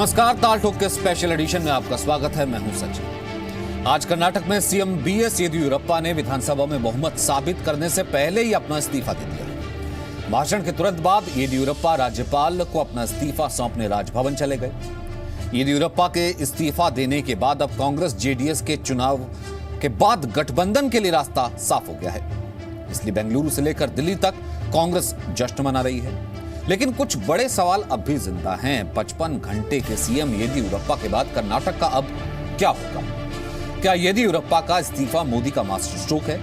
नमस्कार, ताल ठोक के स्पेशल एडिशन में आपका स्वागत है। मैं हूं सचिन। आज कर्नाटक में सीएम बीएस येदियुरप्पा ने विधानसभा में बहुमत साबित करने से पहले ही अपना इस्तीफा दे दिया। भाषण के तुरंत बाद येदियुरप्पा राज्यपाल को अपना इस्तीफा सौंपने राजभवन चले गए। येदियुरप्पा के इस्तीफा देने के बाद अब कांग्रेस जेडीएस के चुनाव के बाद गठबंधन के लिए रास्ता साफ हो गया है। इसलिए बेंगलुरु से लेकर दिल्ली तक कांग्रेस जश्न मना रही है। लेकिन कुछ बड़े सवाल अब भी जिंदा हैं। 55 घंटे के सीएम येदियुरप्पा के बाद कर्नाटक का अब क्या होगा? क्या येदियुरप्पा का इस्तीफा मोदी का मास्टर स्ट्रोक है?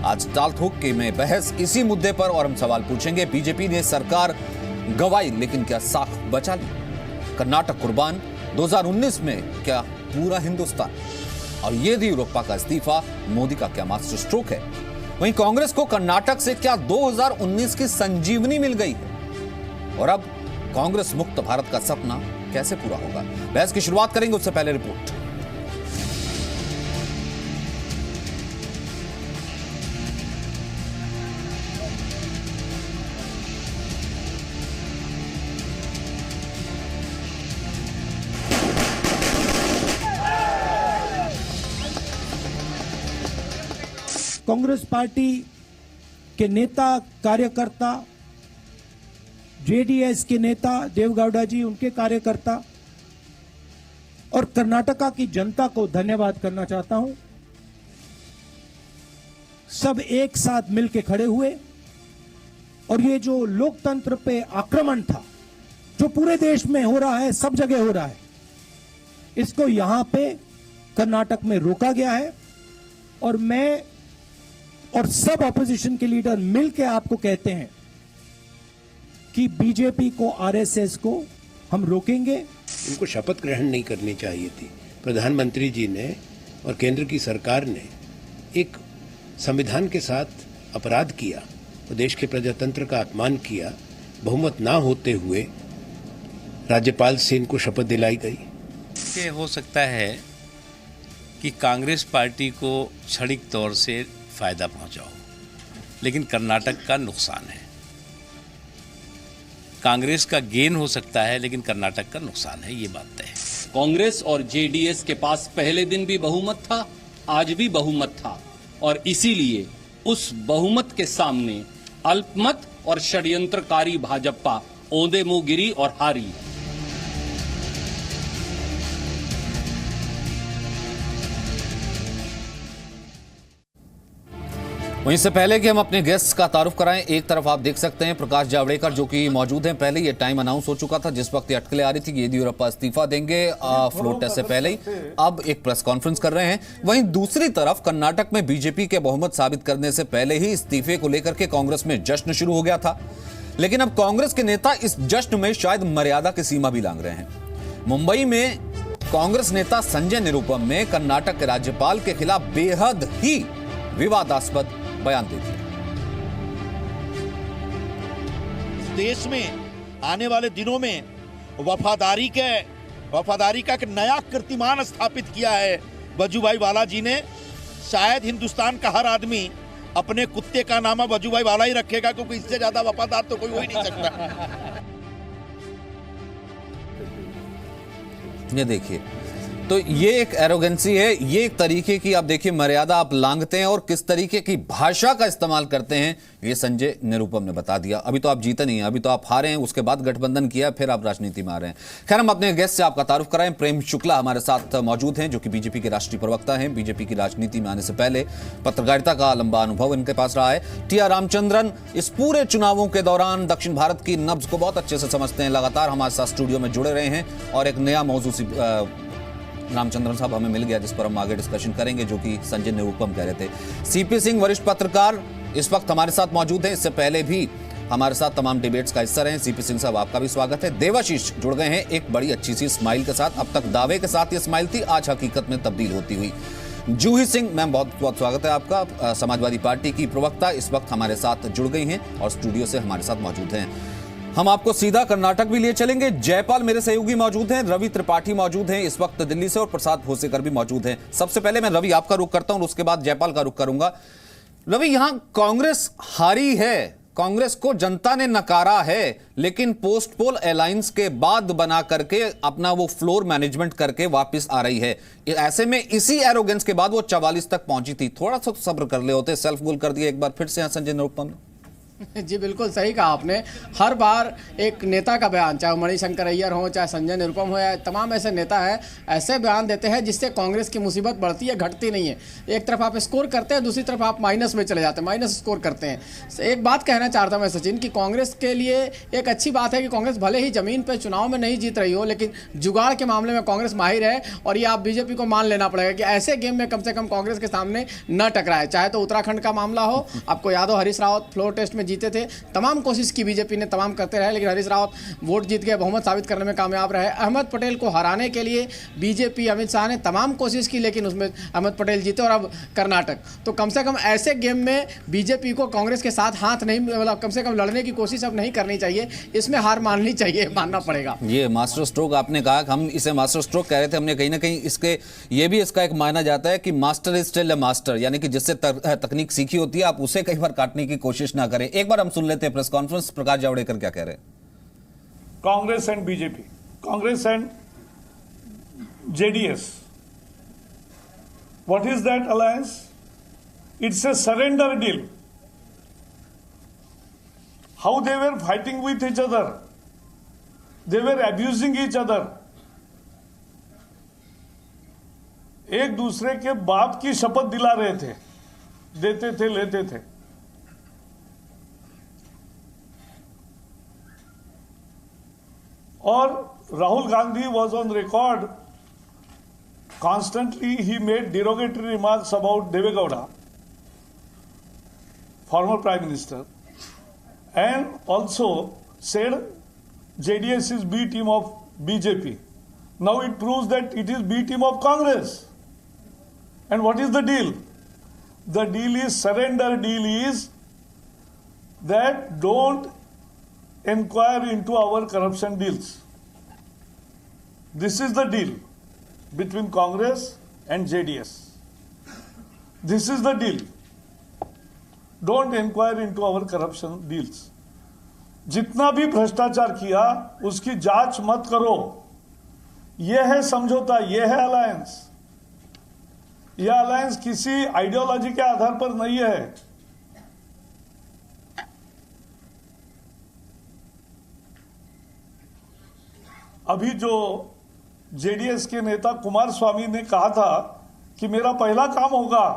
आज ताल ठोक के में बहस इसी मुद्दे पर और हम सवाल पूछेंगे। बीजेपी ने सरकार गंवाई, लेकिन क्या साख बचा ली? कर्नाटक कुर्बान, 2019 में क्या पूरा हिंदुस्तान? और येदियुरप्पा का इस्तीफा मोदी का क्या मास्टर स्ट्रोक है? वहीं कांग्रेस को कर्नाटक से क्या 2019 की संजीवनी मिल गई है? और अब कांग्रेस मुक्त भारत का सपना कैसे पूरा होगा? बहस की शुरुआत करेंगे, उससे पहले रिपोर्ट। कांग्रेस पार्टी के नेता कार्यकर्ता, जेडीएस के नेता देवगौड़ा जी, उनके कार्यकर्ता और कर्नाटका की जनता को धन्यवाद करना चाहता हूं। सब एक साथ मिलकर खड़े हुए और ये जो लोकतंत्र पे आक्रमण था, जो पूरे देश में हो रहा है, सब जगह हो रहा है, इसको यहां पे कर्नाटक में रोका गया है। और मैं और सब ऑपोजिशन के लीडर मिलकर आपको कहते हैं कि बीजेपी को, आरएसएस को हम रोकेंगे। उनको शपथ ग्रहण नहीं करनी चाहिए थी। प्रधानमंत्री जी ने और केंद्र की सरकार ने एक संविधान के साथ अपराध किया और देश के प्रजातंत्र का अपमान किया। बहुमत ना होते हुए राज्यपाल से इनको शपथ दिलाई गई। ये हो सकता है कि कांग्रेस पार्टी को क्षणिक तौर से फायदा पहुंचा हो, लेकिन कर्नाटक का नुकसान है। कांग्रेस का गेन हो सकता है, लेकिन कर्नाटक का नुकसान है, ये बात तय है। कांग्रेस और जेडीएस के पास पहले दिन भी बहुमत था, आज भी बहुमत था, और इसीलिए उस बहुमत के सामने अल्पमत और षड्यंत्रकारी भाजपा औंधे मुंह गिरी और हारी। वहीं से पहले कि हम अपने गेस्ट का तारुफ कराएं, एक तरफ आप देख सकते हैं प्रकाश जावड़ेकर जो कि मौजूद हैं। पहले ये टाइम अनाउंस हो चुका था जिस वक्त ये अटकलें आ रही थी कि येदियुरप्पा इस्तीफा देंगे फ्लोर टेस्ट से पहले ही। अब एक प्रेस कॉन्फ्रेंस कर रहे हैं। वहीं दूसरी तरफ कर्नाटक में बीजेपी के बहुमत साबित करने से पहले ही इस्तीफे को लेकर के कांग्रेस में जश्न शुरू हो गया था। लेकिन अब कांग्रेस के नेता इस जश्न में शायद मर्यादा की सीमा भी लांघ रहे हैं। मुंबई में कांग्रेस नेता संजय निरुपम में कर्नाटक के राज्यपाल के खिलाफ बेहद ही विवादास्पद बयान दे दिया। देश में आने वाले दिनों में वफादारी का एक नया कीर्तिमान स्थापित किया है वजूभाई वाला जी ने। शायद हिंदुस्तान का हर आदमी अपने कुत्ते का नाम वजूभाई वाला ही रखेगा, क्योंकि इससे ज्यादा वफादार तो कोई हो ही नहीं सकता। ये देखिए, तो ये एक एरोगेंसी है, ये एक तरीके की आप देखिए मर्यादा आप लांघते हैं और किस तरीके की भाषा का इस्तेमाल करते हैं, ये संजय निरुपम ने बता दिया। अभी तो आप जीते नहीं हैं, अभी तो आप हारे हैं, उसके बाद गठबंधन किया, फिर आप राजनीति में आ रहे हैं। खैर, हम अपने गेस्ट से आपका तारुफ कराएं। प्रेम शुक्ला हमारे साथ मौजूद हैं, जो कि बीजेपी के राष्ट्रीय प्रवक्ता हैं। बीजेपी की राजनीति में आने से पहले पत्रकारिता का लंबा अनुभव इनके पास रहा है। टी आर रामचंद्रन इस पूरे चुनावों के दौरान दक्षिण भारत की नब्ज को बहुत अच्छे से समझते हैं, लगातार हमारे साथ स्टूडियो में जुड़े रहे हैं। और एक नया मौजूद रामचंद्रन साहब हमें मिल गया जिस पर हम आगे डिस्कशन करेंगे, जो कि संजय निरुपम कह रहे थे। सीपी सिंह वरिष्ठ पत्रकार इस वक्त हमारे साथ मौजूद हैं। इससे पहले भी हमारे साथ तमाम डिबेट्स का हिस्सा रहे। सीपी सिंह साहब, आपका भी स्वागत है। देवाशीष जुड़ गए हैं एक बड़ी अच्छी सी स्माइल के साथ। अब तक दावे के साथ ये स्माइल थी, आज हकीकत में तब्दील होती हुई। जूही सिंह मैम, बहुत बहुत स्वागत है आपका। समाजवादी पार्टी की प्रवक्ता इस वक्त हमारे साथ जुड़ गई हैं और स्टूडियो से हमारे साथ मौजूद हैं। हम आपको सीधा कर्नाटक भी लिए चलेंगे। जयपाल मेरे सहयोगी मौजूद हैं, रवि त्रिपाठी मौजूद हैं इस वक्त दिल्ली से, और प्रसाद भोसेकर भी मौजूद हैं। सबसे पहले मैं रवि आपका रुख करता हूं और उसके बाद जयपाल का रुख करूंगा। रवि, यहां कांग्रेस हारी है कांग्रेस को जनता ने नकारा है, लेकिन पोस्ट पोल अलायंस के बाद बना करके अपना वो फ्लोर मैनेजमेंट करके वापस आ रही है। ऐसे में इसी एरोगेंस के बाद वो 44 तक पहुंची थी। थोड़ा सा तो सब्र कर ले होते, सेल्फ गोल कर दिया एक बार फिर से यहाँ संजय निरुपम ने। जी बिल्कुल सही कहा आपने। हर बार एक नेता का बयान, चाहे मणिशंकर अय्यर हो, चाहे संजय निरुपम हो, या तमाम ऐसे नेता है, ऐसे बयान देते हैं जिससे कांग्रेस की मुसीबत बढ़ती है, घटती नहीं है। एक तरफ आप स्कोर करते हैं, दूसरी तरफ आप माइनस में चले जाते हैं, माइनस स्कोर करते हैं। एक बात कहना चाहता हूं मैं सचिन, कि कांग्रेस के लिए एक अच्छी बात है कि कांग्रेस भले ही जमीन पर चुनाव में नहीं जीत रही हो, लेकिन जुगाड़ के मामले में कांग्रेस माहिर है। और ये आप बीजेपी को मान लेना पड़ेगा कि ऐसे गेम में कम से कम कांग्रेस के सामने न टकराए। चाहे तो उत्तराखंड का मामला हो, आपको याद हो हरीश रावत फ्लोर टेस्ट में जीते थे, तमाम कोशिश की बीजेपी ने, तमाम करते रहे, लेकिन हरीश रावत वोट जीत गए, बहुमत साबित करने में कामयाब रहे। अहमद पटेल को हराने के लिए बीजेपी, अमित शाह ने तमाम कोशिश की, लेकिन उसमें अहमद पटेल जीते। और अब कर्नाटक, तो कम से कम ऐसे गेम में बीजेपी को कांग्रेस के साथ हाथ नहीं, मतलब कम से कम लड़ने की कोशिश अब नहीं करनी चाहिए, इसमें हार माननी चाहिए, मानना पड़ेगा। ये मास्टर स्ट्रोक आपने कहा, हम इसे मास्टर स्ट्रोक कह रहे थे, हमने कहीं ना कहीं इसके ये भी इसका एक मायना जाता है कि master is still a master, यानी कि जिससे तकनीक सीखी होती है आप उसे कई बार काटने की कोशिश ना करें। एक बार हम सुन लेते हैं प्रेस कॉन्फ्रेंस, प्रकाश जावड़ेकर क्या कह रहे हैं। Congress and BJP, Congress and JDS, what is that alliance? It's a surrender deal. How they were fighting with each other, they were abusing each other. एक दूसरे के बाप की शपथ दिला रहे थे, देते थे, लेते थे। और Rahul Gandhi was on record constantly he made derogatory remarks about Deve Gowda, former Prime Minister, and also said JDS is B team of BJP. Now it proves that it is B team of Congress. And what is the deal? The deal is, surrender deal is that don't inquire into our corruption deals. This is the deal between Congress and JDS. This is the deal. Don't inquire into our corruption deals. जितना भी भ्रष्टाचार किया उसकी जांच मत करो। यह है समझौता, यह है अलायंस। यह अलायंस किसी आइडियोलॉजी के आधार पर नहीं है। अभी जो जेडीएस के नेता कुमार स्वामी ने कहा था कि मेरा पहला काम होगा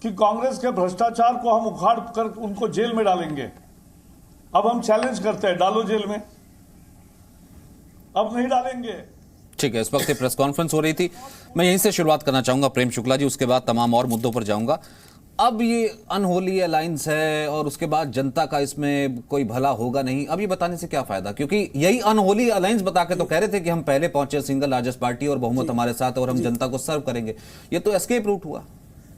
कि कांग्रेस के भ्रष्टाचार को हम उखाड़ कर उनको जेल में डालेंगे। अब हम चैलेंज करते हैं, डालो जेल में। अब नहीं डालेंगे। ठीक है, इस वक्त प्रेस कॉन्फ्रेंस हो रही थी, मैं यहीं से शुरुआत करना चाहूंगा प्रेम शुक्ला जी, उसके बाद तमाम और मुद्दों पर जाऊंगा। अब ये अनहोली अलायंस है और उसके बाद जनता का इसमें कोई भला होगा नहीं, अब ये बताने से क्या फायदा, क्योंकि यही अनहोली अलायंस बता के तो कह रहे थे कि हम पहले पहुंचे, सिंगल लार्जेस्ट पार्टी और बहुमत हमारे साथ और हम जनता को सर्व करेंगे। ये तो एस्केप रूट हुआ।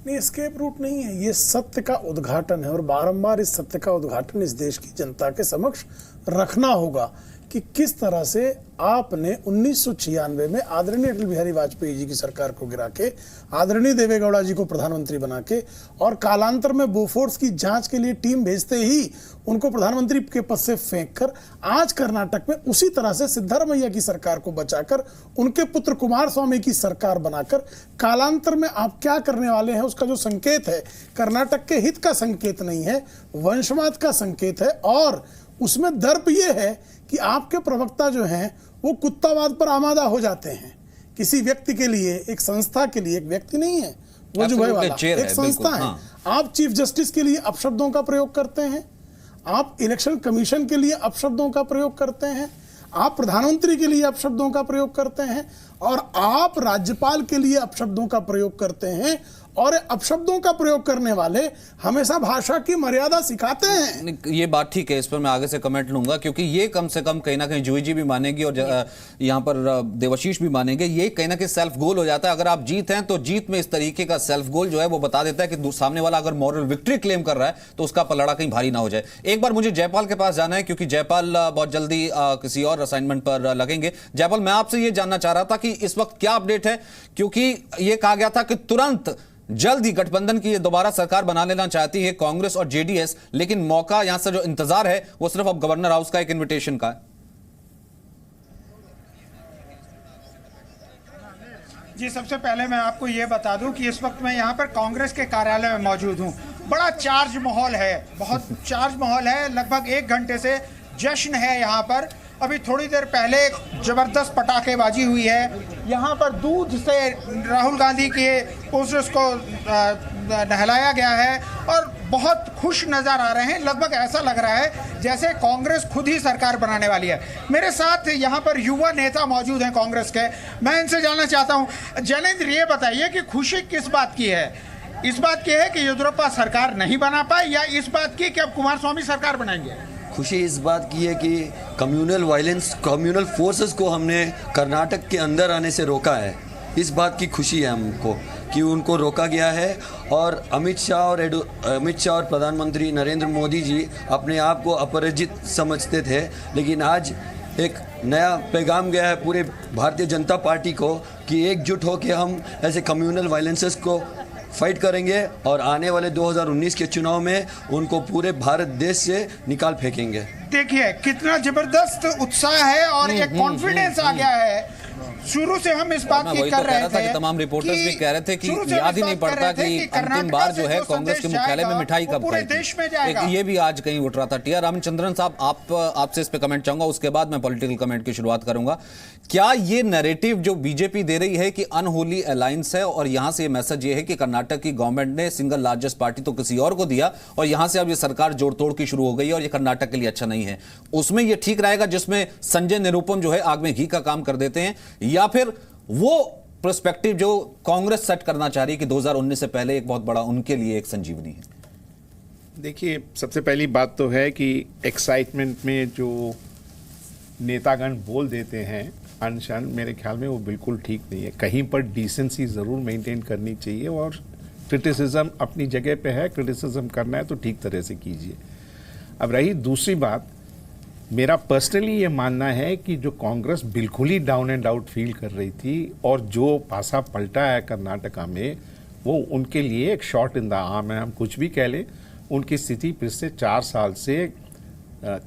नहीं, एस्केप रूट नहीं है, ये सत्य का उद्घाटन है और बारंबार इस सत्य का उद्घाटन इस देश की जनता के समक्ष रखना होगा कि किस तरह से आपने 1996 में आदरणीय अटल बिहारी वाजपेयी जी की सरकार को गिरा के, आदरणीय देवे गौड़ा जी को प्रधानमंत्री बना के, और कालांतर में बोफोर्स की जांच के लिए टीम भेजते ही उनको प्रधानमंत्री के पद से फेंक कर आज कर्नाटक में उसी तरह से सिद्धारमैया की सरकार को बचाकर उनके पुत्र कुमार स्वामी की सरकार बनाकर कालांतर में आप क्या करने वाले हैं उसका जो संकेत है, कर्नाटक के हित का संकेत नहीं है, वंशवाद का संकेत है। और उसमें दर्प ये है कि आपके प्रवक्ता जो हैं वो कुत्तावाद पर आमादा हो जाते हैं। किसी व्यक्ति के लिए, एक संस्था के लिए, एक व्यक्ति नहीं है वो जो है वाला, एक संस्था है। आप चीफ जस्टिस के लिए अपशब्दों का प्रयोग करते हैं, आप इलेक्शन कमीशन के लिए अपशब्दों का प्रयोग करते हैं, आप प्रधानमंत्री के लिए अपशब्दों का प्रयोग करते हैं, और आप राज्यपाल के लिए अपशब्दों का प्रयोग करते हैं। और अपशब्दों का प्रयोग करने वाले हमेशा भाषा की मर्यादा सिखाते हैं। ये बात ठीक है, इस पर मैं आगे से कमेंट लूंगा, क्योंकि ये कम से कम कहीं ना कहीं जूही जी भी मानेगी और यहाँ पर देवाशीष भी मानेंगे, ये कहीं ना कहीं सेल्फ गोल हो जाता है। अगर आप जीत हैं तो जीत में इस तरीके का सेल्फ गोल जो है वो बता देता है कि सामने वाला अगर मॉरल विक्ट्री क्लेम कर रहा है तो उसका पलड़ा कहीं भारी ना हो जाए। एक बार मुझे जयपाल के पास जाना है, क्योंकि जयपाल बहुत जल्दी किसी और असाइनमेंट पर लगेंगे। जयपाल, मैं आपसे ये जानना चाह रहा था कि इस वक्त क्या अपडेट है, क्योंकि ये कहा गया था कि तुरंत जल्द ही गठबंधन की ये दोबारा सरकार बना लेना चाहती है कांग्रेस और जेडीएस, लेकिन मौका यहां से जो इंतजार है वो सिर्फ अब गवर्नर हाउस का एक इन्विटेशन का है। जी, सबसे पहले मैं आपको ये बता दूं कि इस वक्त मैं यहाँ पर कांग्रेस के कार्यालय में मौजूद हूँ। बड़ा चार्ज माहौल है, बहुत चार्ज माहौल है। लगभग 1 घंटे से जश्न है यहाँ पर। अभी थोड़ी देर पहले जबरदस्त पटाखेबाजी हुई है। यहाँ पर दूध से राहुल गांधी के पोस्टर्स को नहलाया गया है और बहुत खुश नजर आ रहे हैं। लगभग ऐसा लग रहा है जैसे कांग्रेस खुद ही सरकार बनाने वाली है। मेरे साथ यहाँ पर युवा नेता मौजूद हैं कांग्रेस के। मैं इनसे जानना चाहता हूँ, जैनेंद्र, ये बताइए कि खुशी किस बात की है? इस बात की है कि येदियुरप्पा सरकार नहीं बना पाए, या इस बात की कि अब कुमारस्वामी सरकार बनाएंगे? खुशी इस बात की है कि कम्युनल वायलेंस, कम्युनल फोर्सेस को हमने कर्नाटक के अंदर आने से रोका है। इस बात की खुशी है हमको कि उनको रोका गया है। और अमित शाह और प्रधानमंत्री नरेंद्र मोदी जी अपने आप को अपराजित समझते थे, लेकिन आज एक नया पैगाम गया है पूरे भारतीय जनता पार्टी को कि एकजुट होकर हम ऐसे कम्युनल वायलेंसेस को फाइट करेंगे और आने वाले 2019 के चुनाव में उनको पूरे भारत देश से निकाल फेंकेंगे। देखिए कितना जबरदस्त उत्साह है और एक कॉन्फिडेंस आ गया है। शुरू से हम इस बात की कर रहे थे, तमाम रिपोर्टर्स भी कह रहे थे कि याद ही नहीं पड़ता कि अंतिम बार जो है कांग्रेस के मुख्यालय में मिठाई कब पूरे देश में जाएगा। ये भी आज कहीं उठ रहा था। टी आर रामचंद्रन साहब, आपसे इस पे कमेंट चाहूंगा, उसके बाद मैं पॉलिटिकल कमेंट की शुरुआत करूंगा। क्या ये नैरेटिव जो बीजेपी दे रही है कि अनहोली अलायंस है, और यहां से ये मैसेज ये है कि कर्नाटक की गवर्नमेंट ने सिंगल लार्जेस्ट पार्टी तो किसी और को दिया और यहां से अब ये सरकार जोड़ तोड़ की शुरू हो गई है और ये कर्नाटक के लिए अच्छा नहीं है, उसमें ये ठीक रहेगा जिसमें संजय निरुपम जो है आग में घी का काम कर देते हैं, या फिर वो पर्सपेक्टिव जो कांग्रेस सेट करना चाह रही है कि 2019 से पहले एक बहुत बड़ा उनके लिए एक संजीवनी है? देखिए, सबसे पहली बात तो है कि एक्साइटमेंट में जो नेतागण बोल देते हैं अनशन, मेरे ख्याल में वो बिल्कुल ठीक नहीं है। कहीं पर डिसेंसी ज़रूर मेंटेन करनी चाहिए और क्रिटिसिज्म अपनी जगह पे है, क्रिटिसिज्म करना है तो ठीक तरह से कीजिए। अब रही दूसरी बात, मेरा पर्सनली ये मानना है कि जो कांग्रेस बिल्कुल ही डाउन एंड आउट फील कर रही थी और जो पासा पलटा है कर्नाटका में, वो उनके लिए एक शॉट इन द आर्म है। हम कुछ भी कह लें, उनकी स्थिति फिर से 4 साल से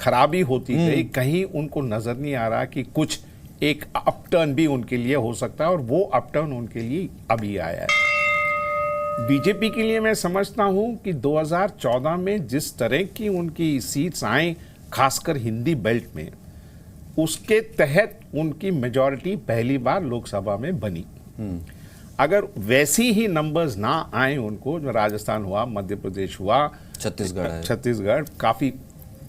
खराबी होती गई। कहीं उनको नज़र नहीं आ रहा कि कुछ एक अपटर्न भी उनके लिए हो सकता है, और वो अपटर्न उनके लिए अभी आया है। बीजेपी के लिए मैं समझता हूं कि 2014 में जिस तरह की उनकी सीट्स आए, खासकर हिंदी बेल्ट में, उसके तहत उनकी मेजॉरिटी पहली बार लोकसभा में बनी। अगर वैसी ही नंबर्स ना आए उनको, जो राजस्थान हुआ, मध्य प्रदेश हुआ, छत्तीसगढ़ काफी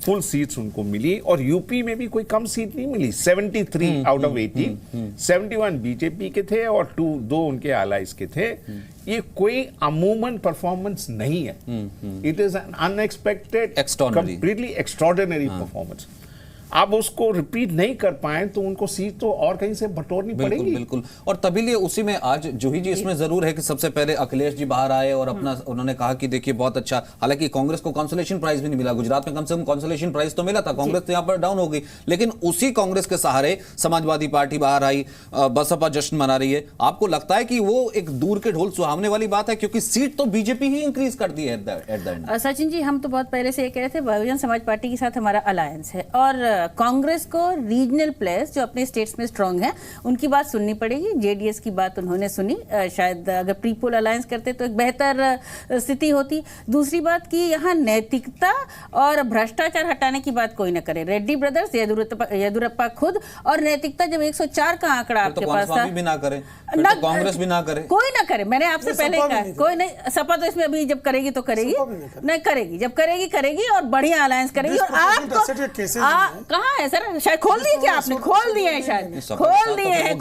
फुल सीट्स उनको मिली, और यूपी में भी कोई कम सीट नहीं मिली। 73 आउट ऑफ 80, 71 बीजेपी के थे और 2 उनके allies के थे। ये कोई अमूमन परफॉर्मेंस नहीं है। It is an unexpected, completely extraordinary performance. आप उसको रिपीट नहीं कर पाए तो उनको सीट तो और कहीं से बटोरनी पड़ेगी। बिल्कुल। और तभी लिए उसी में आज जूही जी इसमें जरूर है कि सबसे पहले अखिलेश जी बाहर आए और अपना उन्होंने कहा कि देखिए बहुत अच्छा, हालांकि कांग्रेस को कंसोलेशन प्राइज भी नहीं मिला, गुजरात में कम से कम कंसोलेशन प्राइज तो मिला था, कांग्रेस तो यहाँ पर डाउन हो गई, लेकिन उसी कांग्रेस के सहारे समाजवादी पार्टी बाहर आई, बसपा जश्न मना रही है। आपको लगता है कि वो एक दूर के ढोल सुहावने वाली बात है, क्योंकि सीट तो बीजेपी ही इंक्रीज कर दी है at the end? Sachin ji, हम तो बहुत पहले से ये कह रहे थे बहुजन समाज पार्टी के साथ हमारा अलायंस है, और कांग्रेस को रीजनल प्लेयर्स जो अपने स्टेट्स में स्ट्रांग हैं उनकी बात सुननी पड़ेगी। जेडीएस की बात उन्होंने सुनी, शायद अगर प्री पोल अलायंस करते तो एक बेहतर स्थिति होती। दूसरी बात कि यहाँ नैतिकता और भ्रष्टाचार हटाने की बात कोई ना करे। रेड्डी ब्रदर्स, येदियुरप्पा खुद, और नैतिकता जब 104 का आंकड़ा आपके पास था, भी ना करे, ना कांग्रेस भी ना करे, कोई ना करे। मैंने आपसे पहले कहा कोई नहीं, सपा तो इसमें अभी जब करेगी तो करेगी, नहीं करेगी, जब करेगी और बढ़िया अलायंस करेगी। और आपको कहाँ है सर? शायद खोल दिए क्या आपने? खोल दिए हैं, शायद खोल दिए हैं।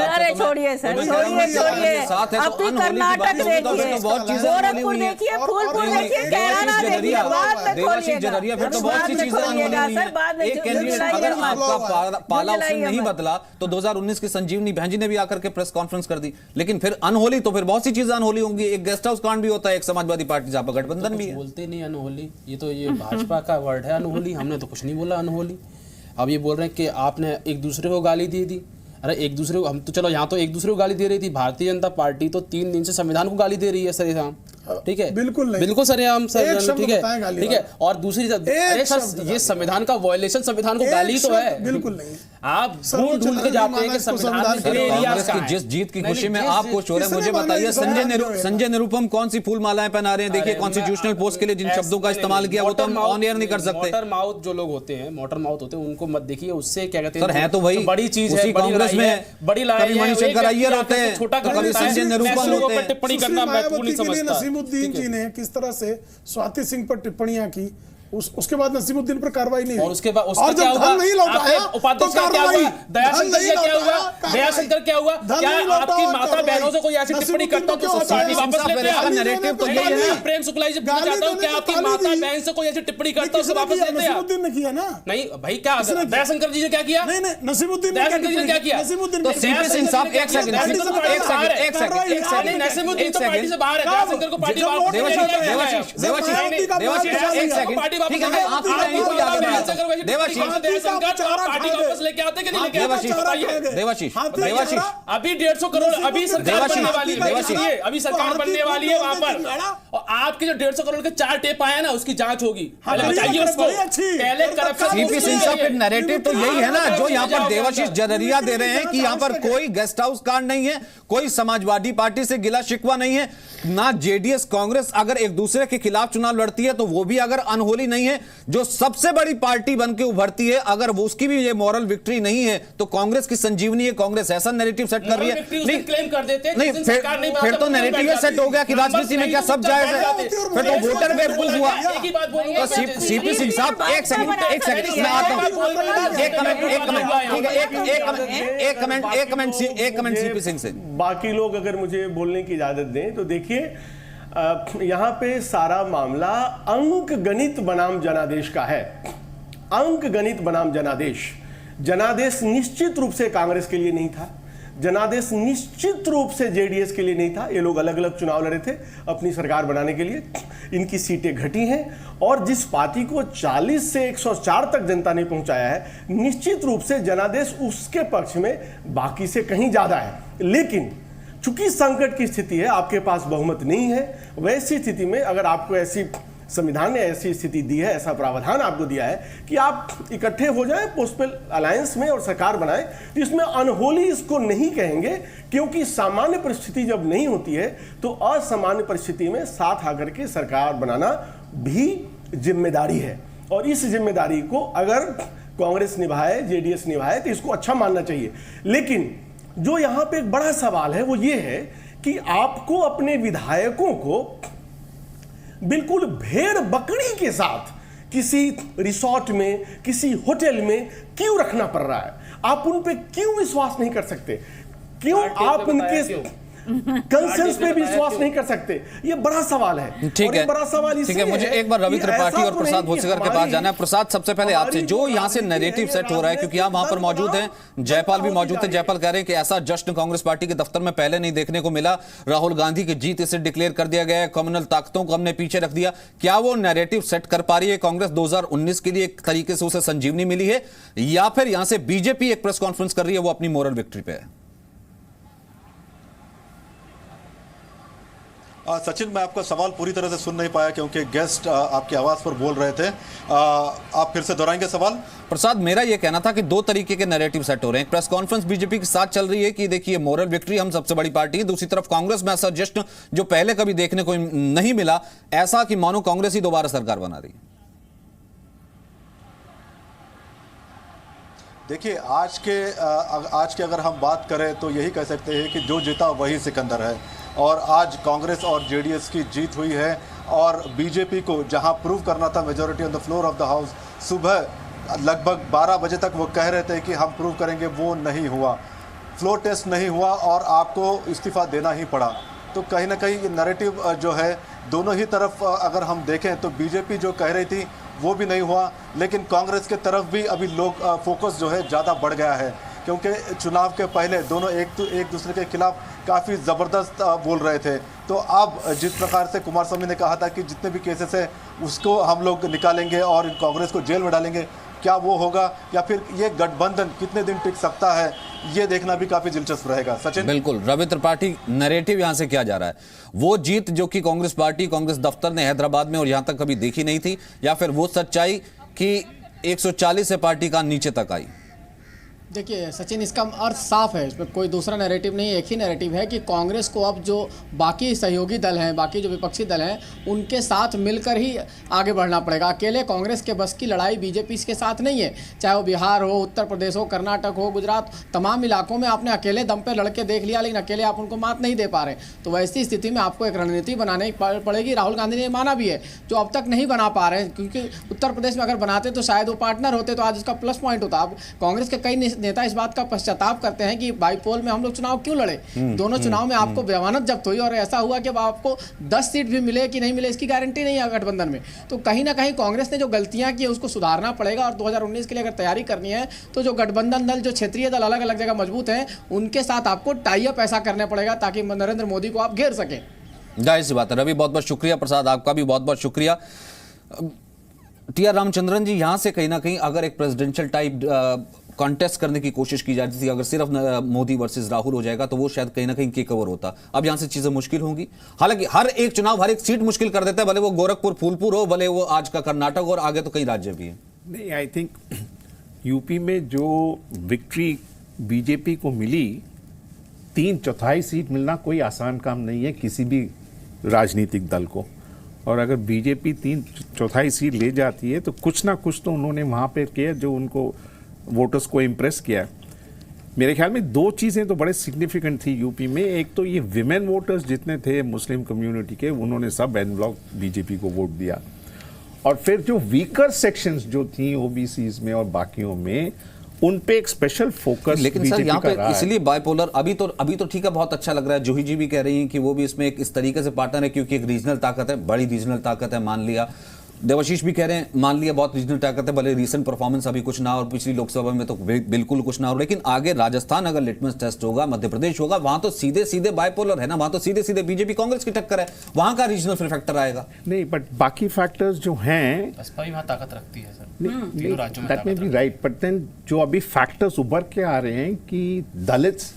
अरे छोड़िए सर, छोड़िए। अब भी कर्नाटक देखिए, गोरखपुर देखिए, फूलपुर देखिए, कैराना देखिए, बाद में खोलिएगा सर, बाद में। अगर आपका पाला उसने नहीं बदला तो 2019 की संजीवनी बहन जी ने भी आकर के प्रेस कॉन्फ्रेंस कर दी, लेकिन फिर अनहोली तो फिर बहुत सी चीजें अनहोली होंगी। एक गेस्ट हाउस कांड भी होता है, एक समाजवादी पार्टी जहां पर गठबंधन भी है। बोलते नहीं अनहोली, ये भाजपा का वर्ड है अनहोली, हमने तो कुछ नहीं बोला अनहोली। अब ये बोल रहे हैं कि आपने एक दूसरे को गाली दी थी। अरे एक दूसरे को हम तो चलो यहाँ तो एक दूसरे को गाली दे रही थी, भारतीय जनता पार्टी तो 3 दिन से संविधान को गाली दे रही है सरेआम, ठीक है, बिल्कुल नहीं, बिल्कुल सरेआम सर, ठीक है, ठीक है। और दूसरी अरे सर ये संविधान का वायलेशन, संविधान को गाली तो है, बिल्कुल नहीं। आप ढूंढ के जाते हैं कि संविधान कांग्रेस की जिस जीत की खुशी में आप खुश हो रहे हैं, मुझे बताइए संजय निरुपम कौन सी फूल मालाएं पहना रहे हैं? देखिए कॉन्स्टिट्यूशनल पोस्ट के लिए जिन शब्दों का इस्तेमाल किया वो तो हम ऑन एयर नहीं कर सकते। मोटर माउथ जो लोग होते हैं, मोटर माउथ होते हैं, उनको मत देखिए, उससे क्या कहते हैं सर है तो वही बड़ी चीज है, कांग्रेस में बड़ी लड़ाई कभी मणिशंकर अय्यर होते हैं, छोटा कभी संजय निरुपम होते हैं। टिप्पणी करना महत्वपूर्ण नहीं समझता। नसीमुद्दीन जी ने किस तरह से स्वाति सिंह पर टिप्पणियां की, उसके बाद नसीमुद्दीन पर कार्रवाई नहीं हुई, और उसके बाद और जब धन नहीं लौटाया उपाध्यक्ष का क्या हुआ, दयाशंकर क्या हुआ, दयाशंकर क्या हुआ, क्या आपकी माता बहनों से कोई ऐसी टिप्पणी करता तो सोसाइटी वापस लेते हैं? नैरेटिव तो यही है। प्रेम शुक्ला जी पूछना चाहता हूं, क्या आपकी माता बहन से कोई ऐसी टिप्पणी करता उसे वापस लेते हैं? नसीमुद्दीन ने किया ना। नहीं भाई, क्या दयाशंकर जी ने क्या किया? नहीं नसीमुद्दीन ने क्या किया? नसीमुद्दीन तो सीपी सिंह साहब एक सेकंड नसीमुद्दीन तो पार्टी से बाहर है, दयाशंकर को पार्टी देवाशीष अभी 150 करोड़ अभी सरकार बनने वाली है, अभी सरकार बनने वाली है वहां पर, और आपके जो 150 करोड़ के 4 टेप आया ना उसकी जांच होगी, बताइए उसको। पहले करप्शन सीपी सिंह साहब के नैरेटिव तो यही है ना जो यहाँ पर देवाशीष जररिया दे रहे हैं कि यहाँ पर कोई गेस्ट हाउस कांड नहीं है, कोई समाजवादी पार्टी से गिला शिकवा नहीं है, ना जेडीएस कांग्रेस अगर एक दूसरे के खिलाफ चुनाव लड़ती है तो वो भी अगर अनहोली नहीं है, जो सबसे बड़ी पार्टी बनके उभरती है अगर वो उसकी भी ये मॉरल विक्ट्री नहीं है तो कांग्रेस की संजीवनी है, कांग्रेस ऐसा नैरेटिव सेट कर रही है। नहीं क्लेम कर देते हैं, नहीं फिर तो नैरेटिव सेट हो गया कि राजनीति में क्या सब जायज है, फिर तो वोटर बेवकूफ हुआ। तो सीपी सिंह साहब एक सेकंड मैं आता हूं, एक कमेंट सीपी सिंह से। बाकी लोग अगर मुझे बोलने की इजाजत दें तो देखिए, यहां पे सारा मामला अंक गणित बनाम जनादेश का है। अंक गणित बनाम जनादेश। जनादेश निश्चित रूप से कांग्रेस के लिए नहीं था, जनादेश निश्चित रूप से जेडीएस के लिए नहीं था। ये लोग अलग अलग चुनाव लड़े थे अपनी सरकार बनाने के लिए, इनकी सीटें घटी हैं, और जिस पार्टी को 40 से 104 तक जनता ने पहुंचाया है, निश्चित रूप से जनादेश उसके पक्ष में बाकी से कहीं ज्यादा है। लेकिन चूंकि संकट की स्थिति है, आपके पास बहुमत नहीं है, वैसी स्थिति में अगर आपको ऐसी संविधान ने ऐसी स्थिति दी है, ऐसा प्रावधान आपको दिया है कि आप इकट्ठे हो जाएं पोस्टल अलायंस में और सरकार बनाएं, तो इसमें अनहोली इसको नहीं कहेंगे, क्योंकि सामान्य परिस्थिति जब नहीं होती है तो असामान्य परिस्थिति में साथ आकर के सरकार बनाना भी जिम्मेदारी है, और इस जिम्मेदारी को अगर कांग्रेस निभाए, जेडीएस निभाए तो इसको अच्छा मानना चाहिए। लेकिन जो यहां पे एक बड़ा सवाल है वो ये है कि आपको अपने विधायकों को बिल्कुल भेड़ बकरी के साथ किसी रिसोर्ट में, किसी होटल में क्यों रखना पड़ रहा है? आप उन पे क्यों विश्वास नहीं कर सकते? क्यों आप उनके कंसेंस पे भी विश्वास नहीं कर सकते? ये बड़ा सवाल है। ठीक है, बड़ा सवाल ठीक है। मुझे एक बार रवि त्रिपाठी और प्रसाद भोजकर के पास जाना है। प्रसाद, सबसे पहले आपसे, जो यहाँ से नैरेटिव सेट हो रहा है, क्योंकि आप वहां पर मौजूद हैं, जयपाल भी मौजूद थे, जयपाल कह रहे हैं कि ऐसा जश्न कांग्रेस पार्टी के दफ्तर में पहले नहीं देखने को मिला, राहुल गांधी की जीत इसे डिक्लेयर कर दिया गया है, कम्युनल ताकतों को हमने पीछे रख दिया। क्या वो नैरेटिव सेट कर पा रही है कांग्रेस? 2019 के लिए एक तरीके से उसे संजीवनी मिली है, या फिर यहां से बीजेपी एक प्रेस कॉन्फ्रेंस कर रही है, वो अपनी मोरल विक्ट्री पे है? सचिन, मैं आपका सवाल पूरी तरह से सुन नहीं पाया क्योंकि गेस्ट आपकी आवाज पर बोल रहे थे। आप फिर से दोहराएंगे सवाल? प्रसाद, मेरा यह कहना था कि 2 तरीके के नैरेटिव सेट हो रहे हैं। प्रेस कॉन्फ्रेंस बीजेपी के साथ चल रही है कि देखिए मोरल विक्ट्री, हम सबसे बड़ी पार्टी है, दूसरी तरफ कांग्रेस में ऐसा जश्न जो पहले कभी देखने को नहीं मिला, ऐसा कि मानो कांग्रेस ही दोबारा सरकार बना रही है। देखिए, आज के अगर हम बात करें तो यही कह सकते हैं कि जो जीता वही सिकंदर है, और आज कांग्रेस और जेडीएस की जीत हुई है, और बीजेपी को जहां प्रूव करना था majority on the floor of the house, सुबह लगभग 12 बजे तक वो कह रहे थे कि हम प्रूव करेंगे, वो नहीं हुआ, फ्लोर टेस्ट नहीं हुआ और आपको इस्तीफा देना ही पड़ा। तो कहीं ना कहीं ये नैरेटिव जो है दोनों ही तरफ अगर हम देखें तो बीजेपी जो कह रही थी वो भी नहीं हुआ, लेकिन कांग्रेस के तरफ भी अभी लोग फोकस जो है ज़्यादा बढ़ गया है, क्योंकि चुनाव के पहले दोनों एक दूसरे के खिलाफ काफ़ी ज़बरदस्त बोल रहे थे। तो अब जिस प्रकार से कुमारस्वामी ने कहा था कि जितने भी केसेस है उसको हम लोग निकालेंगे और कांग्रेस को जेल में डालेंगे, क्या वो होगा, या फिर ये गठबंधन कितने दिन टिक सकता है, ये देखना भी काफी दिलचस्प रहेगा। सचिन। बिल्कुल, रवि त्रिपाठी, नैरेटिव यहां से क्या जा रहा है? वो जीत जो कि कांग्रेस पार्टी, कांग्रेस दफ्तर ने हैदराबाद में और यहां तक कभी देखी नहीं थी, या फिर वो सच्चाई कि 140 से पार्टी का नीचे तक आई? देखिए सचिन, इसका अर्थ साफ है, इसमें कोई दूसरा नैरेटिव नहीं है, एक ही नैरेटिव है कि कांग्रेस को अब जो बाकी सहयोगी दल हैं, बाकी जो विपक्षी दल हैं, उनके साथ मिलकर ही आगे बढ़ना पड़ेगा। अकेले कांग्रेस के बस की लड़ाई बीजेपी के साथ नहीं है, चाहे वो बिहार हो, उत्तर प्रदेश हो, कर्नाटक हो, गुजरात, तमाम इलाकों में आपने अकेले दम पे लड़के देख लिया, लेकिन अकेले आप उनको मात नहीं दे पा रहे। तो वैसी स्थिति में आपको एक रणनीति बनाने पड़ेगी। राहुल गांधी ने माना भी है, जो अब तक नहीं बना पा रहे हैं, क्योंकि उत्तर प्रदेश में अगर बनाते तो शायद वो पार्टनर होते तो आज इसका प्लस पॉइंट होता। अब कांग्रेस के कई नेता इस बात का पश्चाताप करते हैं कि बाईपोल में हम लोग चुनाव क्यों लड़े, दोनों चुनाव में आपको जमानत जब्त हुई और ऐसा हुआ कि अब आपको 10 सीट भी मिले कि नहीं मिले इसकी गारंटी नहीं है गठबंधन में। तो कहीं ना कहीं कांग्रेस ने जो गलतियां की उसको सुधारना पड़ेगा, और 2019 के लिए अगर तैयारी करनी है तो जो गठबंधन दल, जो क्षेत्रीय दल अलग अलग जगह मजबूत हैं, उनके साथ आपको टाई अप ऐसा करना पड़ेगा ताकि नरेंद्र मोदी को आप घेर सकें। जाहिर सी बात है। रवि, बहुत बहुत शुक्रिया। प्रसाद, आपका भी बहुत बहुत शुक्रिया। टी आर रामचंद्रन जी, यहां से कहीं ना कहीं अगर एक प्रेसिडेंशियल टाइप कॉन्टेस्ट करने की कोशिश की जाती थी, अगर सिर्फ मोदी वर्सेस राहुल हो जाएगा तो वो शायद कहीं ना कहीं के कवर होता। अब यहां से चीजें मुश्किल होंगी। हालांकि हर एक चुनाव, हर एक सीट मुश्किल कर देता है, भले वो गोरखपुर, फूलपुर हो, भले वो आज का कर्नाटक और आगे तो कई राज्य भी हैं। नहीं, आई थिंक यूपी में जो विक्ट्री बीजेपी को मिली, 3/4 सीट मिलना कोई आसान काम नहीं है किसी भी राजनीतिक दल को। और अगर बीजेपी 3/4 सीट ले जाती है तो कुछ ना कुछ तो उन्होंने वहां पे किया जो उनको वोटर्स को इम्प्रेस किया। मेरे ख्याल में 2 चीज़ें तो बड़े सिग्निफिकेंट थी यूपी में। एक तो ये विमेन वोटर्स जितने थे मुस्लिम कम्युनिटी के, उन्होंने सब एन ब्लॉक बीजेपी को वोट दिया। और फिर जो वीकर सेक्शंस जो थी ओबीसीज में और बाकियों में, उन पे एक स्पेशल फोकस। लेकिन सर यहाँ पे इसलिए बाइपोलर अभी तो ठीक है, बहुत अच्छा लग रहा है। जूही जी भी कह रही हैं कि वो भी इसमें एक इस तरीके से पार्टनर है क्योंकि एक रीजनल ताकत है, बड़ी रीजनल ताकत है, मान लिया। देवाशीष भी कह रहे हैं मान लिया बहुत रीजनल ताकत है, भले रीसेंट परफॉर्मेंस अभी कुछ ना और पिछली लोकसभा में तो बिल्कुल कुछ ना हो, लेकिन आगे राजस्थान अगर लिटमस टेस्ट होगा, मध्य प्रदेश होगा, वहां तो सीधे सीधे बाइपोलर है ना, वहां तो सीधे सीधे बीजेपी कांग्रेस की टक्कर है, वहां का रीजनल फैक्टर आएगा। नहीं, बट बाकी फैक्टर्स जो हैं, बसपा भी वहां ताकत रखती है सर, तीनों राज्यों में। That may be right, but then जो अभी फैक्टर्स उभर के आ रहे हैं कि दलित्स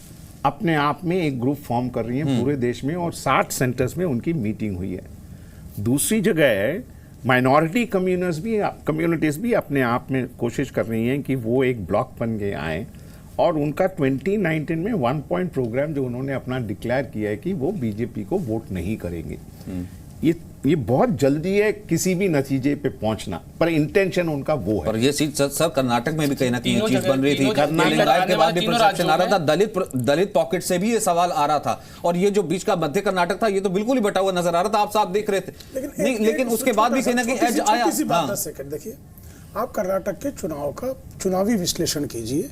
अपने आप में एक ग्रुप फॉर्म कर रही हैं पूरे देश में, और 60 सेंटर्स में उनकी मीटिंग हुई है। दूसरी जगह है माइनॉरिटी कम्युनिटीज भी अपने आप में कोशिश कर रही हैं कि वो एक ब्लॉक बन के आए, और उनका 2019 में 1 पॉइंट प्रोग्राम जो उन्होंने अपना डिक्लेयर किया है कि वो बीजेपी को वोट नहीं करेंगे। ये बहुत जल्दी है किसी भी नतीजे पे पहुंचना, पर इंटेंशन उनका वो है। पर ये सीट सर कर्नाटक में भी कहीं ना कहीं चीज बन रही थी, लिंगायत के बाद भी परसेप्शन आ रहा था, दलित पॉकेट से भी ये सवाल आ रहा था, और ये जो बीच का मध्य कर्नाटक था ये तो बिल्कुल ही बटा हुआ नजर आ रहा था, आप साफ देख रहे थे। लेकिन उसके बाद भी कहीं ना कहीं एज आया। देखिए, आप कर्नाटक के चुनाव का चुनावी विश्लेषण कीजिए।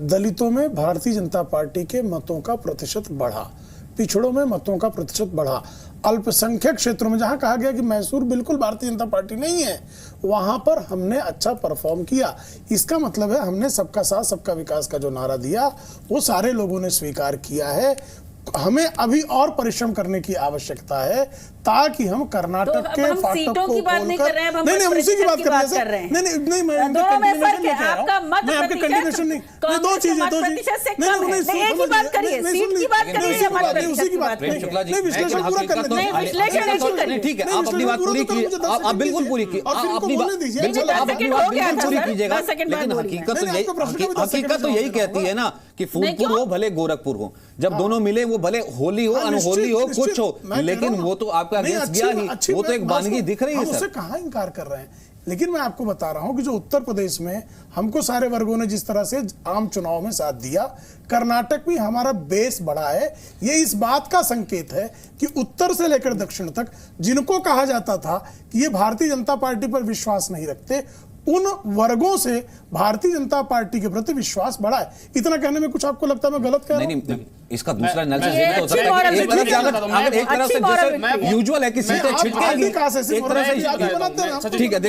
दलितों में भारतीय जनता पार्टी के मतों का प्रतिशत बढ़ा, पिछड़ों में मतों का प्रतिशत बढ़ा, अल्पसंख्यक क्षेत्रों में जहां कहा गया कि मैसूर बिल्कुल भारतीय जनता पार्टी नहीं है, वहां पर हमने अच्छा परफॉर्म किया। इसका मतलब है हमने सबका साथ सबका विकास का जो नारा दिया वो सारे लोगों ने स्वीकार किया है। हमें अभी और परिश्रम करने की आवश्यकता है ताकि हम कर्नाटक के फाटक को खोलकर नहीं उसी की बात कर रहे हैं। नहीं मैं आपके कंटिन्यूएशन नहीं, दो चीजें उसी की बात नहीं, विश्लेषण पूरा कर लेते। ठीक है, आप अपनी बात पूरी की, आप बिल्कुल पूरी की, अपनी बात बिल्कुल पूरी कीजिएगा। लेकिन हकीकत तो यही कहती है ना कि फूलपुर हो भले गोरखपुर हो, जब दोनों मिले वो भले होली हो अनहोली हो कुछ हो, लेकिन वो तो आपका अगेंस्ट गया ही, वो तो एक वानगी दिख रही है सर। उससे कहाँ इंकार कर रहे हैं, लेकिन मैं आपको बता रहा हूं कि जो उत्तर प्रदेश में हमको सारे वर्गों ने जिस तरह से आम चुनाव में साथ दिया, कर्नाटक में हमारा बेस बढ़ा है। ये इस बात का संकेत है कि उत्तर से लेकर दक्षिण तक जिनको कहा जाता था कि ये भारतीय जनता पार्टी पर विश्वास नहीं रखते, उन वर्गों से भारतीय जनता पार्टी के प्रति विश्वास बढ़ा है। इतना कहने में कुछ आपको लगता है मैं गलत कह रहा हूं? इसका दूसरा एनालिसिस ये भी तो हो सकता है कि एक तरफ से अगर एक तरफ से जैसे यूजुअल है कि सीटें छिटकेंगी, एक तरफ से ठीक है।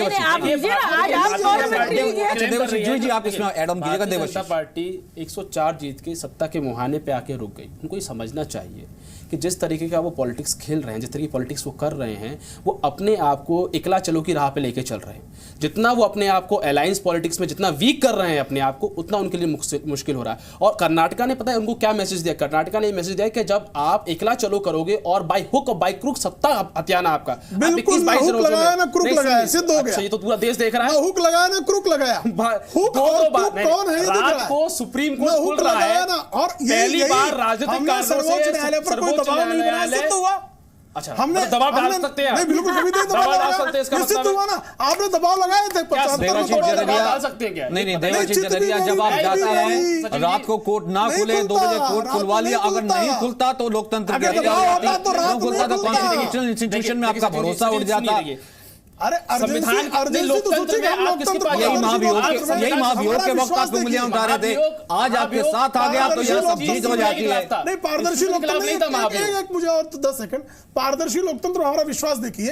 देवाशीष जी आप इसमें ऐड ऑन कीजिएगा। भारतीय जनता पार्टी 104 जीत के सत्ता के मुहाने पे आके रुक गई। उनको ये समझना चाहिए कि जिस तरीके का वो पॉलिटिक्स खेल रहे हैं, जिस तरीके की पॉलिटिक्स वो कर रहे हैं, वो अपने आप को इकला चलो की राह पे लेके चल रहे हैं। जितना वो अपने आप को अलायंस पॉलिटिक्स में जितना वीक कर रहे हैं अपने आप को, उतना उनके लिए मुश्किल हो रहा है। और कर्नाटका ने पता है उनको क्या मैसेज दिया? कर्नाटका ने मैसेज दिया कि जब आप इकला चलो करोगे और बाय हुक और बाय क्रुक सत्ता हथियाना आपका, बिल्कुल हुक लगाया ना क्रुक लगाया, सिद्ध हो गया। ये तो पूरा देश देख रहा है। हुक लगाया ना क्रुक लगाया, हुक और क्रुक कौन है? रात को सुप्रीम कोर्ट खुल रहा है और पहली बार राजनीतिक कारणों से सर्वोच्च न्यायालय पर कोई दबाव नहीं बनाया, सिद्ध हुआ। अच्छा, हमने दबाव डाल सकते हैं? नहीं, बिल्कुल कभी नहीं दबाव डाल सकते। इसका मतलब हुआ ना, आपने दबाव लगाए थे। डाल सकते हैं क्या? नहीं, देवाशीष जररिया जब आप जाते हैं रात को कोर्ट ना खुले 2 बजे कोर्ट खुलवा लिया, अगर नहीं खुलता तो लोकतंत्र खुलता तो कॉन्स्टिट्यूशनल इंस्टीट्यूशन में आपका भरोसा उठ जाता। अरे यही महाभियोग के वक्त आप उंगलियां उठा रहे थे, आज आपके साथ आ गया तो यह सब जीत हो जाती है। नहीं, पारदर्शी लोकतंत्र, मुझे और 10 सेकंड, पारदर्शी लोकतंत्र हमारा विश्वास देखिए।